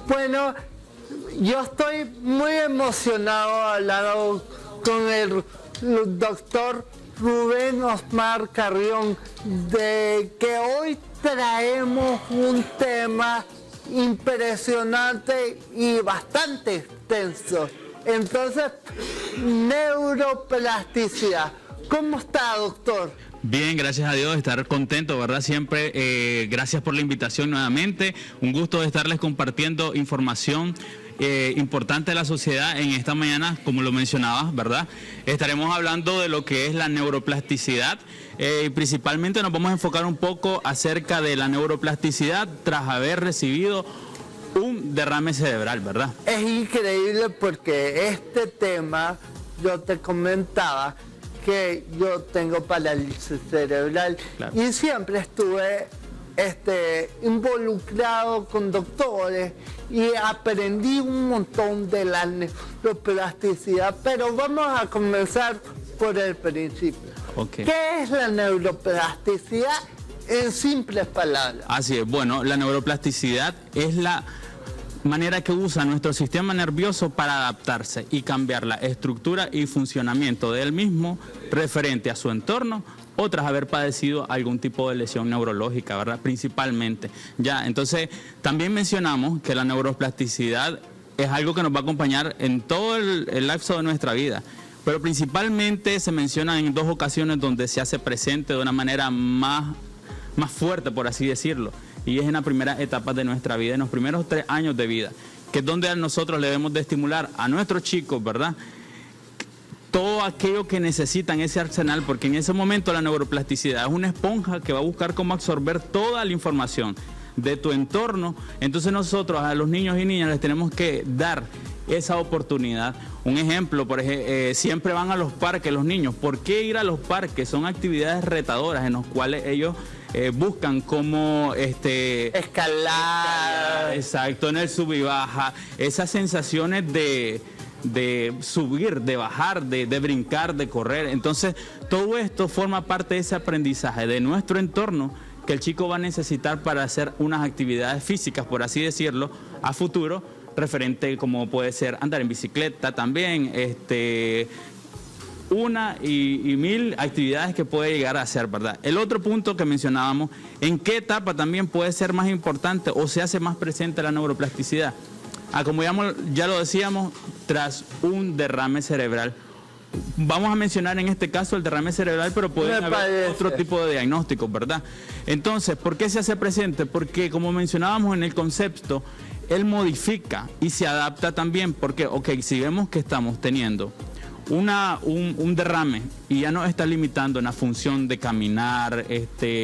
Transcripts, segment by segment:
Bueno, yo estoy muy emocionado hablando con el doctor Rubén Osmar Carrión, de que hoy traemos un tema impresionante y bastante extenso. Entonces, neuroplasticidad. ¿Cómo está, doctor? Bien, gracias a Dios, estar contento, ¿verdad? Siempre, gracias por la invitación nuevamente. Un gusto de estarles compartiendo información importante de la sociedad en esta mañana, como lo mencionabas, ¿verdad? Estaremos hablando de lo que es la neuroplasticidad. Principalmente nos vamos a enfocar un poco acerca de la neuroplasticidad tras haber recibido un derrame cerebral, ¿verdad? Es increíble porque este tema, yo te comentaba que yo tengo parálisis cerebral, claro, y siempre estuve involucrado con doctores y aprendí un montón de la neuroplasticidad, pero vamos a comenzar por el principio. Okay. ¿Qué es la neuroplasticidad en simples palabras? Así es, bueno, la neuroplasticidad es la manera que usa nuestro sistema nervioso para adaptarse y cambiar la estructura y funcionamiento del mismo referente a su entorno o tras haber padecido algún tipo de lesión neurológica, ¿verdad? Principalmente. Ya, entonces, también mencionamos que la neuroplasticidad es algo que nos va a acompañar en todo el lapso de nuestra vida, pero principalmente se menciona en 2 ocasiones donde se hace presente de una manera más fuerte, por así decirlo, y es en la primera etapa de nuestra vida, en los primeros 3 años de vida, que es donde nosotros le debemos de estimular a nuestros chicos, ¿verdad?, todo aquello que necesitan, ese arsenal, porque en ese momento la neuroplasticidad es una esponja que va a buscar cómo absorber toda la información de tu entorno. Entonces nosotros a los niños y niñas les tenemos que dar esa oportunidad. Un ejemplo, por ejemplo, siempre van a los parques los niños. ¿Por qué ir a los parques? Son actividades retadoras en las cuales ellos buscan cómo escalar. Exacto, en el sub y baja, esas sensaciones de subir, de bajar, de brincar, de correr. Entonces, todo esto forma parte de ese aprendizaje de nuestro entorno que el chico va a necesitar para hacer unas actividades físicas, por así decirlo, a futuro, referente como puede ser andar en bicicleta también, una y mil actividades que puede llegar a hacer, ¿verdad? El otro punto que mencionábamos, ¿en qué etapa también puede ser más importante o se hace más presente la neuroplasticidad? Como ya lo decíamos, tras un derrame cerebral. Vamos a mencionar en este caso el derrame cerebral, pero puede haber otro tipo de diagnósticos, ¿verdad? Entonces, ¿por qué se hace presente? Porque, como mencionábamos en el concepto, él modifica y se adapta también, porque, si vemos que estamos teniendo un derrame y ya nos está limitando en la función de caminar,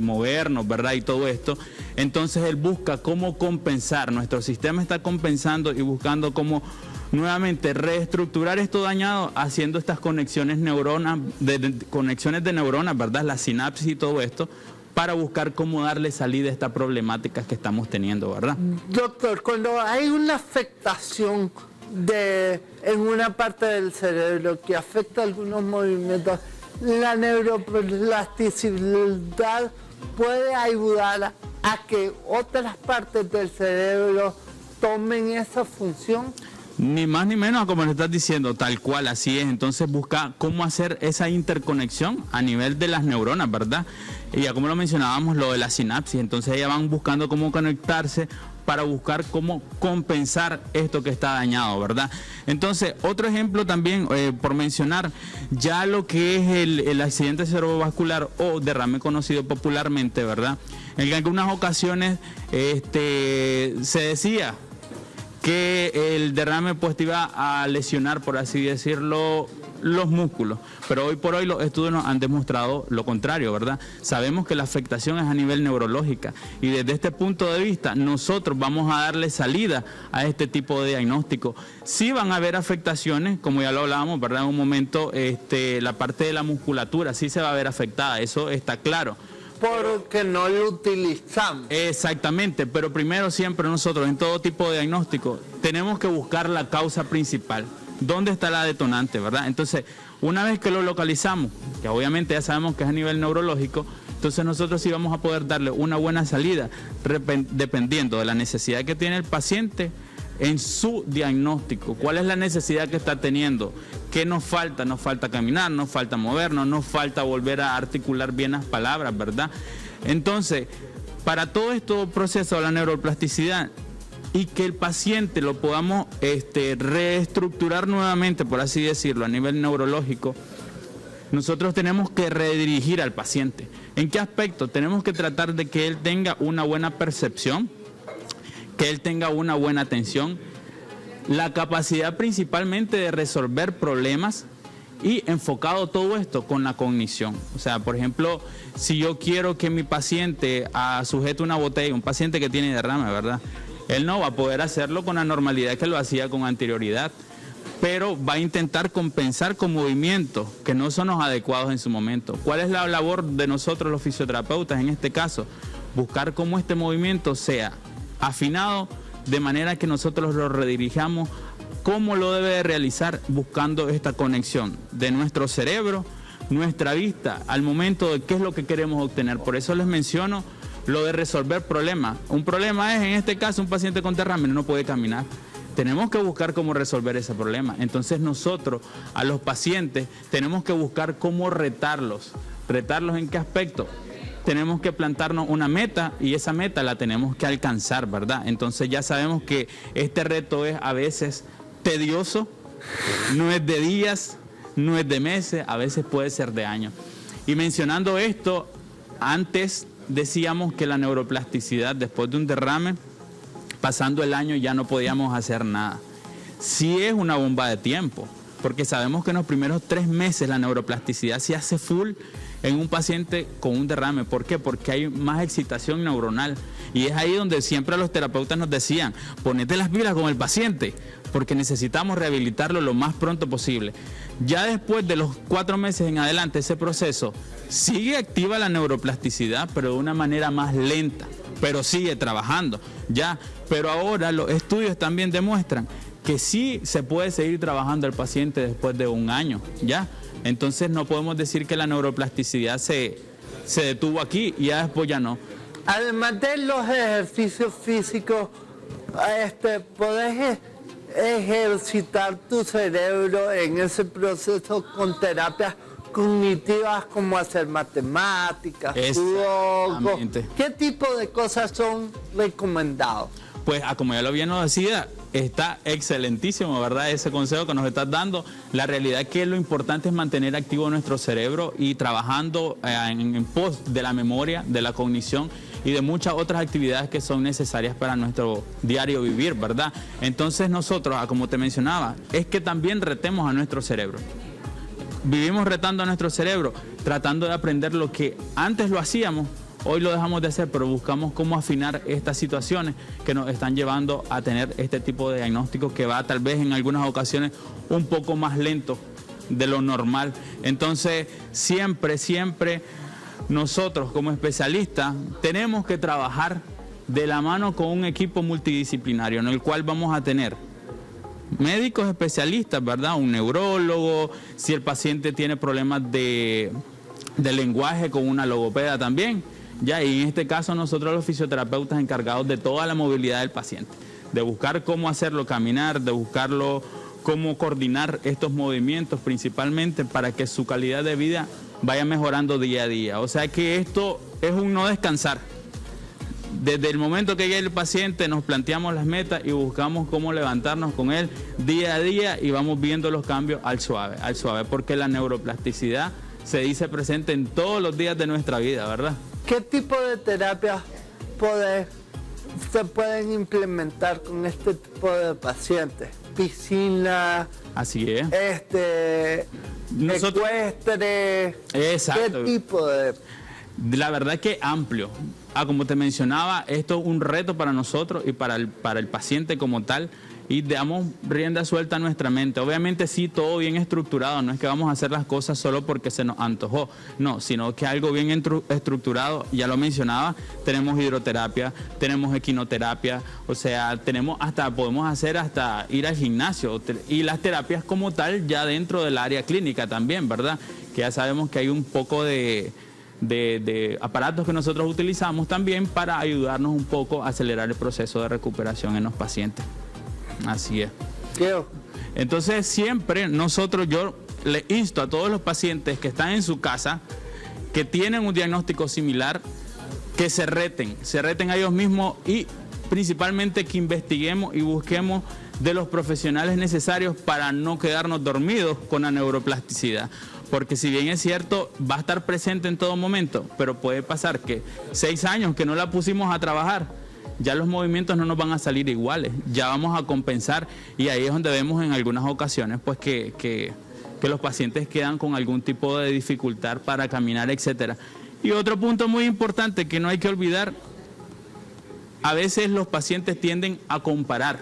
movernos, ¿verdad? Y todo esto, entonces él busca cómo compensar, nuestro sistema está compensando y buscando cómo nuevamente reestructurar esto dañado, haciendo estas conexiones conexiones de neuronas, ¿verdad? La sinapsis y todo esto, para buscar cómo darle salida a estas problemáticas que estamos teniendo, ¿verdad? Doctor, cuando hay una afectación en una parte del cerebro que afecta algunos movimientos, la neuroplasticidad puede ayudar a que otras partes del cerebro tomen esa función. Ni más ni menos, como le estás diciendo, tal cual, así es. Entonces busca cómo hacer esa interconexión a nivel de las neuronas, ¿verdad? Y ya como lo mencionábamos, lo de la sinapsis, entonces ellas van buscando cómo conectarse para buscar cómo compensar esto que está dañado, ¿verdad? Entonces, otro ejemplo también, por mencionar, ya lo que es el accidente cerebrovascular o derrame conocido popularmente, ¿verdad? En algunas ocasiones se decía que el derrame pues te iba a lesionar, por así decirlo, los músculos, pero hoy por hoy los estudios nos han demostrado lo contrario, ¿verdad? Sabemos que la afectación es a nivel neurológica y desde este punto de vista nosotros vamos a darle salida a este tipo de diagnóstico. Sí van a haber afectaciones, como ya lo hablábamos, ¿verdad? En un momento la parte de la musculatura sí se va a ver afectada, eso está claro. Porque no lo utilizamos. Exactamente, pero primero siempre nosotros en todo tipo de diagnóstico tenemos que buscar la causa principal. ¿Dónde está la detonante, verdad? Entonces, una vez que lo localizamos, que obviamente ya sabemos que es a nivel neurológico, entonces nosotros sí vamos a poder darle una buena salida dependiendo de la necesidad que tiene el paciente en su diagnóstico. ¿Cuál es la necesidad que está teniendo? ¿Qué nos falta? Nos falta caminar, nos falta movernos, nos falta volver a articular bien las palabras, ¿verdad? Entonces, para todo este proceso de la neuroplasticidad y que el paciente lo podamos reestructurar nuevamente, por así decirlo, a nivel neurológico, nosotros tenemos que redirigir al paciente. ¿En qué aspecto? Tenemos que tratar de que él tenga una buena percepción, que él tenga una buena atención, la capacidad principalmente de resolver problemas y enfocado todo esto con la cognición. O sea, por ejemplo, si yo quiero que mi paciente sujete una botella, un paciente que tiene derrame, ¿verdad? Él no va a poder hacerlo con la normalidad que lo hacía con anterioridad, pero va a intentar compensar con movimientos que no son los adecuados en su momento. ¿Cuál es la labor de nosotros los fisioterapeutas en este caso? Buscar cómo este movimiento sea afinado de manera que nosotros lo redirijamos cómo lo debe de realizar, buscando esta conexión de nuestro cerebro, nuestra vista, al momento de qué es lo que queremos obtener. Por eso les menciono lo de resolver problemas. Un problema es, en este caso, un paciente con derrame no puede caminar. Tenemos que buscar cómo resolver ese problema. Entonces nosotros, a los pacientes, tenemos que buscar cómo retarlos. ¿Retarlos en qué aspecto? Tenemos que plantarnos una meta y esa meta la tenemos que alcanzar, ¿verdad? Entonces ya sabemos que este reto es a veces tedioso, no es de días, no es de meses, a veces puede ser de años. Y mencionando esto, antes decíamos que la neuroplasticidad después de un derrame, pasando el año ya no podíamos hacer nada. Sí es una bomba de tiempo, porque sabemos que en los primeros 3 meses la neuroplasticidad se hace full en un paciente con un derrame. ¿Por qué? Porque hay más excitación neuronal. Y es ahí donde siempre los terapeutas nos decían, ponete las pilas con el paciente, porque necesitamos rehabilitarlo lo más pronto posible. Ya después de los 4 meses en adelante, ese proceso sigue activa la neuroplasticidad, pero de una manera más lenta, pero sigue trabajando, ya. Pero ahora los estudios también demuestran que sí se puede seguir trabajando el paciente después de 1 año, ya. Entonces no podemos decir que la neuroplasticidad se detuvo aquí y ya después ya no. Además de los ejercicios físicos, podés ejercitar tu cerebro en ese proceso con terapias cognitivas como hacer matemáticas, sudoku. ¿Qué tipo de cosas son recomendados? Pues como ya lo bien nos decía, está excelentísimo, ¿verdad? Ese consejo que nos estás dando. La realidad es que lo importante es mantener activo nuestro cerebro y trabajando en pos de la memoria, de la cognición y de muchas otras actividades que son necesarias para nuestro diario vivir, ¿verdad? Entonces nosotros, como te mencionaba, es que también retemos a nuestro cerebro. Vivimos retando a nuestro cerebro, tratando de aprender lo que antes lo hacíamos. Hoy lo dejamos de hacer, pero buscamos cómo afinar estas situaciones que nos están llevando a tener este tipo de diagnóstico que va tal vez en algunas ocasiones un poco más lento de lo normal. Entonces, siempre nosotros como especialistas tenemos que trabajar de la mano con un equipo multidisciplinario en el cual vamos a tener médicos especialistas, ¿verdad? Un neurólogo, si el paciente tiene problemas de lenguaje, con una logopeda también. Ya, y en este caso nosotros los fisioterapeutas encargados de toda la movilidad del paciente, de buscar cómo hacerlo caminar, de buscarlo cómo coordinar estos movimientos principalmente para que su calidad de vida vaya mejorando día a día. O sea que esto es un no descansar. Desde el momento que llega el paciente nos planteamos las metas y buscamos cómo levantarnos con él día a día y vamos viendo los cambios al suave, porque la neuroplasticidad se dice presente en todos los días de nuestra vida, ¿verdad? ¿Qué tipo de terapias se pueden implementar con este tipo de pacientes? Piscina, así es. Ecuestre. Exacto. ¿Qué tipo de...? La verdad es que amplio. Como te mencionaba, esto es un reto para nosotros y para el paciente como tal. Y damos rienda suelta a nuestra mente. Obviamente sí, todo bien estructurado, no es que vamos a hacer las cosas solo porque se nos antojó, no, sino que algo bien estructurado, ya lo mencionaba, tenemos hidroterapia, tenemos equinoterapia, o sea, podemos hacer hasta ir al gimnasio y las terapias como tal ya dentro del área clínica también, ¿verdad? Que ya sabemos que hay un poco de aparatos que nosotros utilizamos también para ayudarnos un poco a acelerar el proceso de recuperación en los pacientes. Así es. Creo. Entonces siempre yo le insto a todos los pacientes que están en su casa, que tienen un diagnóstico similar, que se reten a ellos mismos y principalmente que investiguemos y busquemos de los profesionales necesarios para no quedarnos dormidos con la neuroplasticidad. Porque si bien es cierto, va a estar presente en todo momento, pero puede pasar que 6 años que no la pusimos a trabajar, ya los movimientos no nos van a salir iguales, ya vamos a compensar, y ahí es donde vemos en algunas ocasiones pues que los pacientes quedan con algún tipo de dificultad para caminar, etcétera. Y otro punto muy importante que no hay que olvidar, a veces los pacientes tienden a comparar.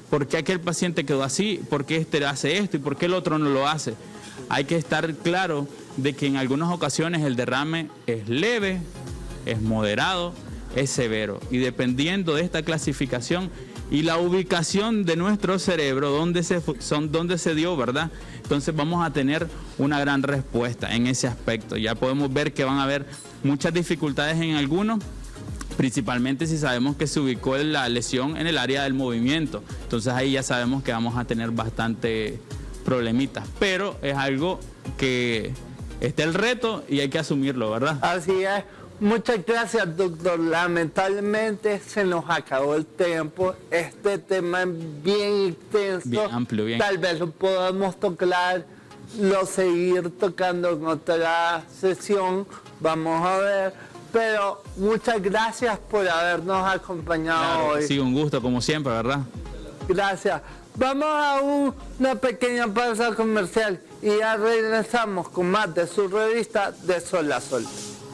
¿Por qué aquel paciente quedó así? ¿Por qué este hace esto? ¿Y por qué el otro no lo hace? Hay que estar claro de que en algunas ocasiones el derrame es leve, es moderado, es severo. Y dependiendo de esta clasificación y la ubicación de nuestro cerebro, donde se dio, ¿verdad? Entonces vamos a tener una gran respuesta en ese aspecto. Ya podemos ver que van a haber muchas dificultades en algunos, principalmente si sabemos que se ubicó la lesión en el área del movimiento. Entonces ahí ya sabemos que vamos a tener bastante problemitas, pero es algo que está el reto y hay que asumirlo, ¿verdad? Así es. Muchas gracias, doctor. Lamentablemente se nos acabó el tiempo. Este tema es bien extenso. Bien amplio, bien. Tal vez lo podamos seguir tocando en otra sesión. Vamos a ver. Pero muchas gracias por habernos acompañado hoy. Sí, un gusto, como siempre, ¿verdad? Gracias. Vamos a una pequeña pausa comercial y ya regresamos con más de su revista De Sol a Sol.